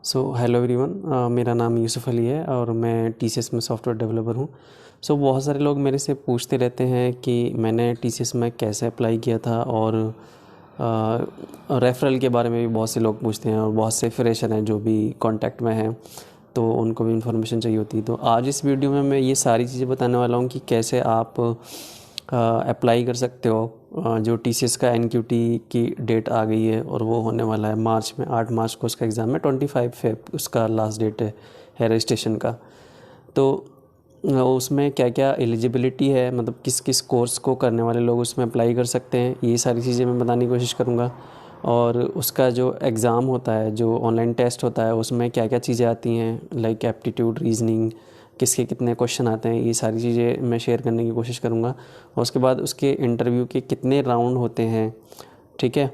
Hello everyone, मेरा नाम यूसुफ़ अली है और मैं टीसीएस में सॉफ्टवेयर डेवलपर हूँ। बहुत सारे लोग मेरे से पूछते रहते हैं कि मैंने टीसीएस में कैसे अप्लाई किया था और रेफ़रल के बारे में भी बहुत से लोग पूछते हैं और बहुत से फ्रेशर हैं जो भी कांटेक्ट में हैं, तो उनको भी इन्फॉर्मेशन चाहिए होती है। तो आज इस वीडियो में मैं ये सारी चीज़ें बताने वाला हूँ कि कैसे आप अप्लाई कर सकते हो। जो टीसीएस का एनक्यूटी की डेट आ गई है और वो होने वाला है मार्च में, 8 मार्च को उसका एग्ज़ाम है, 25 फेब उसका लास्ट डेट है रजिस्ट्रेशन का। तो उसमें क्या क्या एलिजिबिलिटी है, मतलब किस किस कोर्स को करने वाले लोग उसमें अप्लाई कर सकते हैं, ये सारी चीज़ें मैं बताने की कोशिश करूँगा। और उसका जो एग्ज़ाम होता है, जो ऑनलाइन टेस्ट होता है, उसमें क्या क्या चीज़ें आती हैं, लाइक एप्टीट्यूड, रीजनिंग, किसके कितने क्वेश्चन आते हैं, ये सारी चीज़ें मैं शेयर करने की कोशिश करूँगा। और उसके बाद उसके इंटरव्यू के कितने राउंड होते हैं, ठीक है,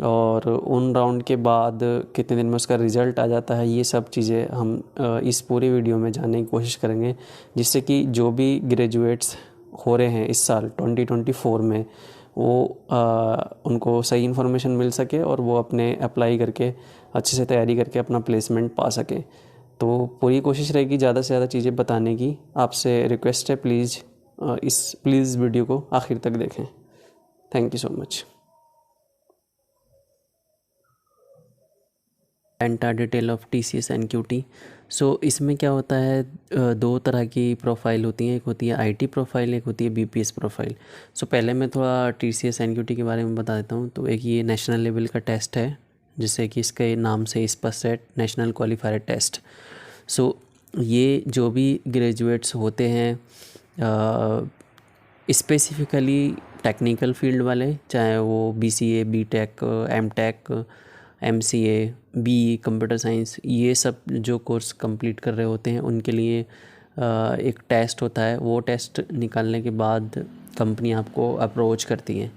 और उन राउंड के बाद कितने दिन में उसका रिज़ल्ट आ जाता है, ये सब चीज़ें हम इस पूरे वीडियो में जानने की कोशिश करेंगे, जिससे कि जो भी ग्रेजुएट्स हो रहे हैं इस साल 2024 में, वो उनको सही इन्फॉर्मेशन मिल सके और वो अपने अप्लाई करके अच्छे से तैयारी करके अपना प्लेसमेंट पा सके। तो पूरी कोशिश रहेगी ज़्यादा से ज़्यादा चीज़ें बताने की। आपसे रिक्वेस्ट है, प्लीज़ वीडियो को आखिर तक देखें। Thank you so much. Entire detail of TCS NQT. इसमें क्या होता है, दो तरह की प्रोफाइल होती हैं, एक होती है आईटी प्रोफाइल, एक होती है बीपीएस प्रोफाइल। पहले मैं थोड़ा टीसीएस एनक्यूटी के बारे में बता देता हूँ। तो एक ये नेशनल लेवल का टेस्ट है, जिससे कि इसके नाम से स्पष्ट है, नेशनल क्वालिफायर टेस्ट। ये जो भी ग्रेजुएट्स होते हैं स्पेसिफ़िकली टेक्निकल फील्ड वाले, चाहे वो BCA, BTech, MTech, MCA, BE, computer science, ये सब जो कोर्स कंप्लीट कर रहे होते हैं, उनके लिए एक टेस्ट होता है। वो टेस्ट निकालने के बाद कंपनी आपको अप्रोच करती है।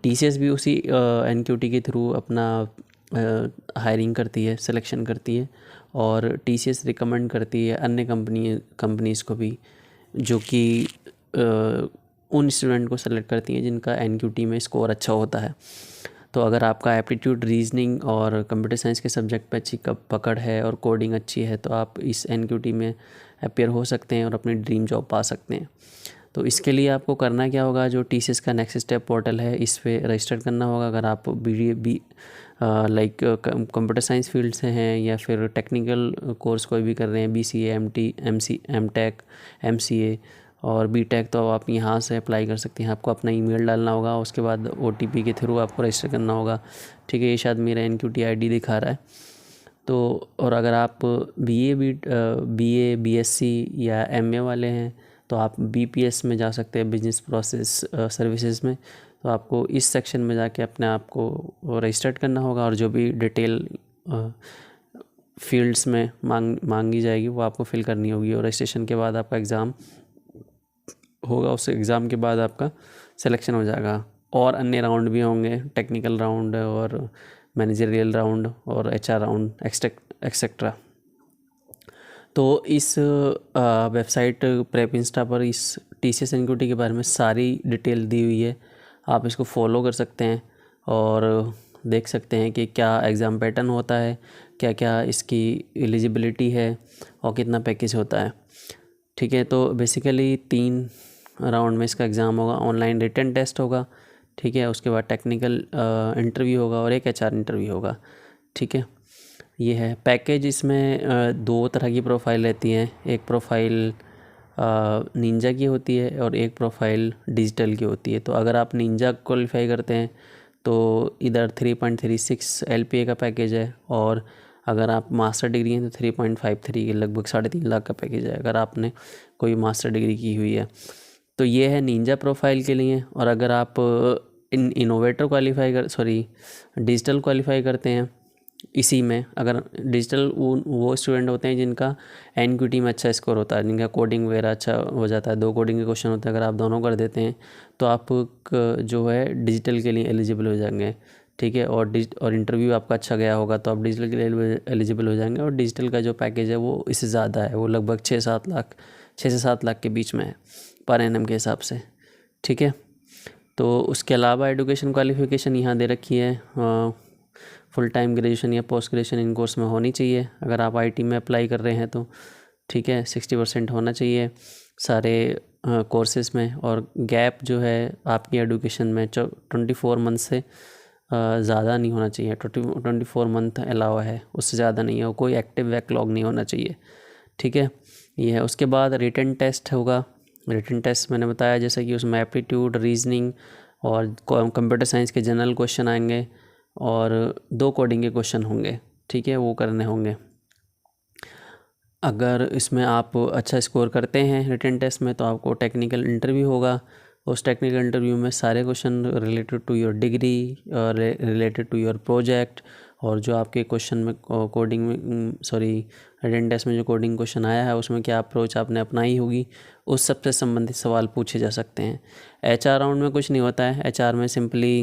टीसीएस भी उसी एनक्यूटी के थ्रू अपना हायरिंग करती है, सिलेक्शन करती है, और टीसीएस रिकमेंड करती है अन्य कंपनीज़ को भी, जो कि उन स्टूडेंट को सेलेक्ट करती हैं जिनका एनक्यूटी में स्कोर अच्छा होता है। तो अगर आपका एप्टीट्यूड, रीजनिंग और कंप्यूटर साइंस के सब्जेक्ट पे अच्छी पकड़ है और कोडिंग अच्छी है, तो आप इस एनक्यूटी में अपेयर हो सकते हैं और अपनी ड्रीम जॉब पा सकते हैं। तो इसके लिए आपको करना क्या होगा, जो टीसीएस का नेक्स्ट स्टेप पोर्टल है, इस पे रजिस्टर करना होगा। अगर आप लाइक कंप्यूटर साइंस फील्ड से हैं या फिर टेक्निकल कोर्स कोई भी कर रहे हैं, BCA, MT, MC, MTech, MCA और बीटेक, तो आप यहाँ से अप्लाई कर सकते हैं। आपको अपना ईमेल डालना होगा, उसके बाद ओटीपी के थ्रू आपको रजिस्टर करना होगा, ठीक है। ये शायद मेरा एनक्यूटी आईडी दिखा रहा है। तो और अगर आप बीए, बीएससी या एमए वाले हैं, तो आप बीपीएस में जा सकते हैं, बिजनेस प्रोसेस सर्विसेज में। तो आपको इस सेक्शन में जाके अपने आप को रजिस्टर्ड करना होगा, और जो भी डिटेल फील्ड्स में मांगी जाएगी वो आपको फिल करनी होगी। और रजिस्ट्रेशन के बाद आपका एग्ज़ाम होगा, उस एग्ज़ाम के बाद आपका सिलेक्शन हो जाएगा। और अन्य राउंड भी होंगे, टेक्निकल राउंड और मैनेजरियल राउंड और एचआर राउंड एक्सेट्रा। तो इस वेबसाइट प्रेप इंस्टा पर इस टीसीएस एनक्यूटी के बारे में सारी डिटेल दी हुई है। आप इसको फॉलो कर सकते हैं और देख सकते हैं कि क्या एग्ज़ाम पैटर्न होता है, क्या क्या इसकी एलिजिबिलिटी है और कितना पैकेज होता है, ठीक है। तो बेसिकली 3 राउंड में इसका एग्ज़ाम होगा। ऑनलाइन रिटन टेस्ट होगा, ठीक है, उसके बाद टेक्निकल इंटरव्यू होगा और एक एचआर इंटरव्यू होगा, ठीक है। ये है पैकेज। इसमें 2 तरह की प्रोफाइल रहती हैं, एक प्रोफाइल निंजा की होती है और एक प्रोफाइल डिजिटल की होती है। तो अगर आप निंजा क्वालिफाई करते हैं तो इधर 3.36 एलपीए का पैकेज है, और अगर आप मास्टर डिग्री हैं तो 3.53 के लगभग 3.5 लाख का पैकेज है, अगर आपने कोई मास्टर डिग्री की हुई है। तो ये है निंजा प्रोफाइल के लिए। और अगर आप डिजिटल क्वालिफाई करते हैं, इसी में अगर डिजिटल वो स्टूडेंट होते हैं जिनका एनक्यूटी में अच्छा स्कोर होता है, जिनका कोडिंग वगैरह अच्छा हो जाता है, 2 कोडिंग के क्वेश्चन होते हैं, अगर आप दोनों कर देते हैं तो आप जो है डिजिटल के लिए एलिजिबल हो जाएंगे, ठीक है। और इंटरव्यू आपका अच्छा गया होगा तो आप डिजिटल के लिए एलिजिबल हो जाएंगे। और डिजिटल का जो पैकेज है वो इससे ज़्यादा है, वो लगभग 6 से 7 लाख के बीच में है पर एनम के हिसाब से, ठीक है। तो उसके अलावा एजुकेशन क्वालिफ़िकेशन यहाँ दे रखी है। फुल टाइम ग्रेजुएशन या पोस्ट ग्रेजुएशन इन कोर्स में होनी चाहिए अगर आप आईटी में अप्लाई कर रहे हैं तो, ठीक है। 60% होना चाहिए सारे कोर्सेज़ में, और गैप जो है आपकी एडुकेशन में 24 मंथ से ज़्यादा नहीं होना चाहिए। 24 मंथ अलाउ है, उससे ज़्यादा नहीं है, कोई एक्टिव बैकलॉग नहीं होना चाहिए, ठीक है। ये है। उसके बाद रिटन टेस्ट होगा। रिटन टेस्ट मैंने बताया जैसे कि उसमें एप्टीट्यूड, रीजनिंग और कंप्यूटर साइंस के जनरल क्वेश्चन आएंगे और 2 कोडिंग के क्वेश्चन होंगे, ठीक है, वो करने होंगे। अगर इसमें आप अच्छा स्कोर करते हैं रिटन टेस्ट में तो आपको टेक्निकल इंटरव्यू होगा। उस टेक्निकल इंटरव्यू में सारे question related to your degree, related to your project, और जो आपके क्वेश्चन में कोडिंग में रिटन टेस्ट में जो कोडिंग क्वेश्चन आया है उसमें क्या अप्रोच आपने अपनाई होगी, उस सबसे संबंधित सवाल पूछे जा सकते हैं। एचआर राउंड में कुछ नहीं होता है। एचआर में सिंपली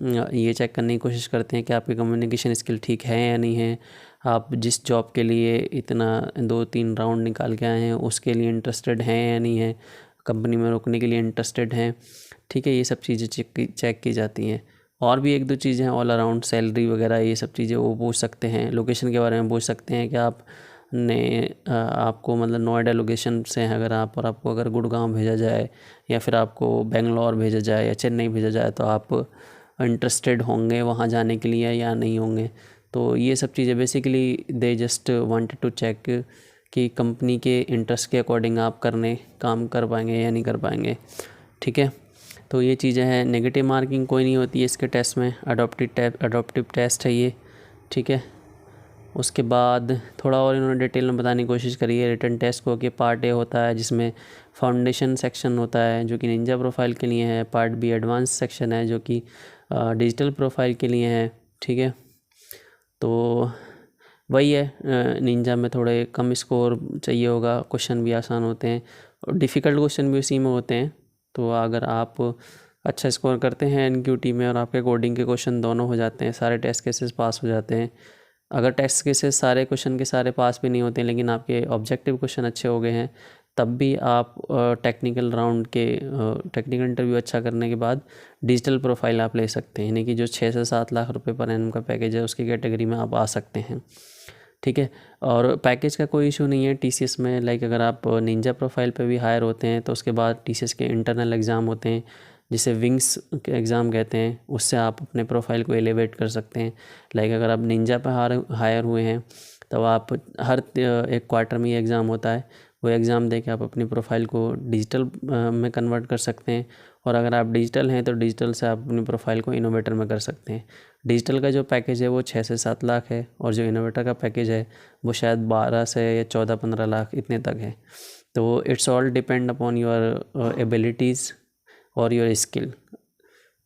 ये चेक करने की कोशिश करते हैं कि आपकी कम्युनिकेशन स्किल ठीक है या नहीं है, आप जिस जॉब के लिए इतना 2-3 राउंड निकाल के आए हैं उसके लिए इंटरेस्टेड हैं या नहीं है, कंपनी में रुकने के लिए इंटरेस्टेड हैं, ठीक है। ये सब चीज़ें चेक की जाती हैं। और भी 1-2 चीज़ें हैं ऑल अराउंड, सैलरी वगैरह ये सब चीज़ें वो पूछ सकते हैं। लोकेशन के बारे में पूछ सकते हैं कि आपको मतलब नोएडा लोकेशन से हैं अगर आप, और आपको अगर गुड़गांव भेजा जाए या फिर आपको बेंगलोर भेजा जाए या चेन्नई भेजा जाए तो आप इंटरेस्टेड होंगे वहाँ जाने के लिए या नहीं होंगे। तो ये सब चीज़ें basically they just wanted to check कि कंपनी के इंटरेस्ट के अकॉर्डिंग आप काम कर पाएंगे या नहीं कर पाएंगे, ठीक है। तो ये चीज़ें हैं। नेगेटिव मार्किंग कोई नहीं होती है इसके टेस्ट में, अडॉप्टिव टेस्ट है ये, ठीक है। उसके बाद थोड़ा और इन्होंने डिटेल में बताने की कोशिश करी है रिटन टेस्ट को कि पार्ट ए होता है जिसमें फाउंडेशन सेक्शन होता है जो कि निंजा प्रोफाइल के लिए है, पार्ट बी एडवांस सेक्शन है जो कि डिजिटल प्रोफाइल के लिए है, ठीक है। तो वही है, निंजा में थोड़े कम स्कोर चाहिए होगा, क्वेश्चन भी आसान होते हैं और डिफ़िकल्ट क्वेश्चन भी उसी में होते हैं। तो अगर आप अच्छा स्कोर करते हैं एनक्यूटी में और आपके कोडिंग के क्वेश्चन दोनों हो जाते हैं, सारे टेस्ट केसेस पास हो जाते हैं। अगर टेस्ट केसेस सारे क्वेश्चन के सारे पास भी नहीं होते हैं लेकिन आपके ऑब्जेक्टिव क्वेश्चन अच्छे हो गए हैं, तब भी आप टेक्निकल इंटरव्यू अच्छा करने के बाद डिजिटल प्रोफाइल आप ले सकते हैं, यानी कि जो 6 से 7 लाख रुपए पर एनम का पैकेज है उसकी कैटेगरी में आप आ सकते हैं, ठीक है। और पैकेज का कोई इशू नहीं है टीसीएस में। लाइक अगर आप निंजा प्रोफाइल पे भी हायर होते हैं तो उसके बाद टीसीएस के इंटरनल एग्ज़ाम होते हैं जिसे विंग्स के एग्ज़ाम कहते हैं, उससे आप अपने प्रोफाइल को एलिवेट कर सकते हैं। लाइक अगर आप निंजा पे हायर हुए हैं तो आप हर 1 क्वार्टर में ये एग्ज़ाम होता है, वो एग्ज़ाम दे के आप अपनी प्रोफाइल को डिजिटल में कन्वर्ट कर सकते हैं। और अगर आप डिजिटल हैं तो डिजिटल से आप अपनी प्रोफाइल को इनोवेटर में कर सकते हैं। डिजिटल का जो पैकेज है वो 6 से 7 लाख है और जो इनोवेटर का पैकेज है वो शायद 12 से या 14-15 लाख इतने तक है। तो it's all depend upon your abilities और योर स्किल,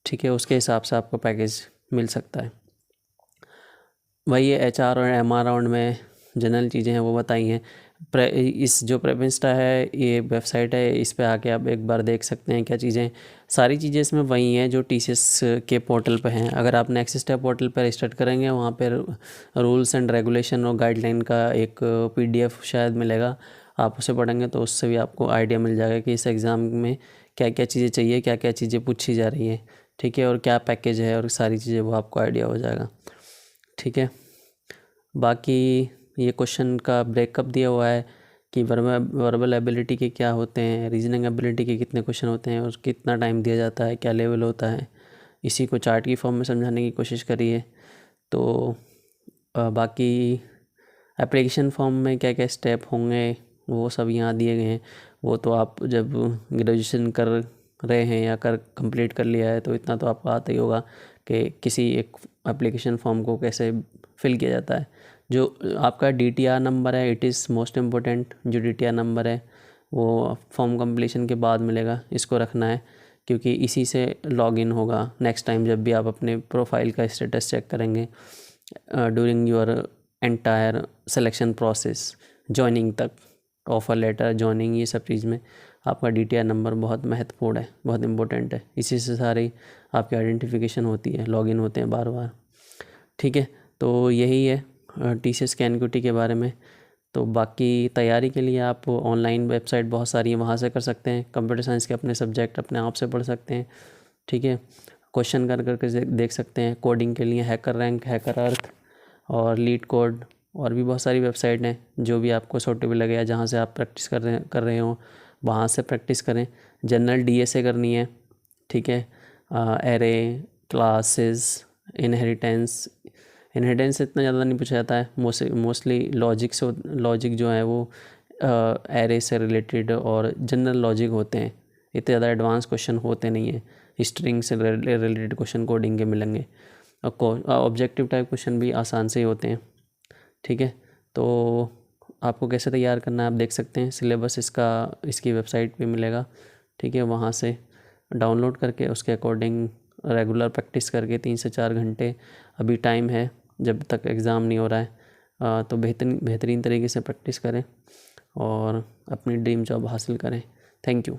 ठीक है, उसके हिसाब से आपको पैकेज मिल सकता है। वही एचआर और एमआर राउंड में जनरल चीज़ें हैं वो बताई हैं। इस जो प्रेवेंस्टा है ये वेबसाइट है, इस पे आके आप एक बार देख सकते हैं क्या चीज़ें, सारी चीज़ें इसमें वही हैं जो टीसीएस के पोर्टल पे हैं। अगर आप नेक्स्ट स्टेप पोर्टल पर रजिस्टर करेंगे वहाँ पर रूल्स एंड रेगुलेशन और गाइडलाइन का एक पीडीएफ शायद मिलेगा, आप उसे पढ़ेंगे तो उससे भी आपको आइडिया मिल जाएगा कि इस एग्ज़ाम में क्या क्या चीज़ें चाहिए, क्या क्या चीज़ें पूछी जा रही हैं, ठीक है, और क्या पैकेज है और सारी चीज़ें वो आपको आइडिया हो जाएगा, ठीक है। बाकी ये क्वेश्चन का ब्रेकअप दिया हुआ है कि वर्बल एबिलिटी के क्या होते हैं, रीजनिंग एबिलिटी के कितने क्वेश्चन होते हैं और कितना टाइम दिया जाता है, क्या लेवल होता है, इसी को चार्ट की फॉर्म में समझाने की कोशिश करी है। तो बाकी एप्लीकेशन फॉर्म में क्या क्या स्टेप होंगे वो सब यहाँ दिए गए हैं। वो तो आप जब ग्रेजुएशन कर रहे हैं या कंप्लीट कर लिया है तो इतना तो आपको आता ही होगा कि किसी एक एप्लीकेशन फॉर्म को कैसे फिल किया जाता है। जो आपका डीटीआर नंबर है, इट इज़ मोस्ट इम्पोर्टेंट। जो डीटीआर नंबर है वो फॉर्म कंप्लीशन के बाद मिलेगा, इसको रखना है क्योंकि इसी से लॉगिन होगा नेक्स्ट टाइम जब भी आप अपने प्रोफाइल का स्टेटस चेक करेंगे during your entire selection process, joining तक, ऑफ़र लेटर, जॉइनिंग, ये सब चीज़ में आपका डीटीआर नंबर बहुत महत्वपूर्ण है, बहुत इम्पोर्टेंट है। इसी से सारी आपकी आइडेंटिफिकेशन होती है, लॉगिन होते हैं बार बार, ठीक है। तो यही है टीसीएस के एनक्यूटी के बारे में। तो बाकी तैयारी के लिए आप ऑनलाइन वेबसाइट बहुत सारी हैं, वहाँ से कर सकते हैं। कंप्यूटर साइंस के अपने सब्जेक्ट अपने आप से पढ़ सकते हैं, ठीक है। क्वेश्चन कर करके देख सकते हैं। कोडिंग के लिए हैकर रैंक, हैकर अर्थ और लीड कोड और भी बहुत सारी वेबसाइट हैं, जो भी आपको सूटेबल लगे या जहाँ से आप प्रैक्टिस कर रहे हो वहाँ से प्रैक्टिस करें। जनरल डीएसए करनी है, ठीक है। एरे, क्लासेस, इनहेरिटेंस इतना ज़्यादा नहीं पूछा जाता है, मोस्टली लॉजिक जो है वो एरे से रिलेटेड और जनरल लॉजिक होते हैं, इतने ज़्यादा एडवांस क्वेश्चन होते नहीं हैं। स्ट्रिंग से रिलेटेड क्वेश्चन कोडिंग के मिलेंगे। ऑब्जेक्टिव टाइप क्वेश्चन भी आसान से ही होते हैं, ठीक है। तो आपको कैसे तैयार करना है आप देख सकते हैं, सिलेबस इसकी वेबसाइट पे मिलेगा, ठीक है। वहाँ से डाउनलोड करके उसके अकॉर्डिंग रेगुलर प्रैक्टिस करके 3 से 4 घंटे, अभी टाइम है जब तक एग्ज़ाम नहीं हो रहा है, तो बेहतरीन तरीके से प्रैक्टिस करें और अपनी ड्रीम जॉब हासिल करें। Thank you.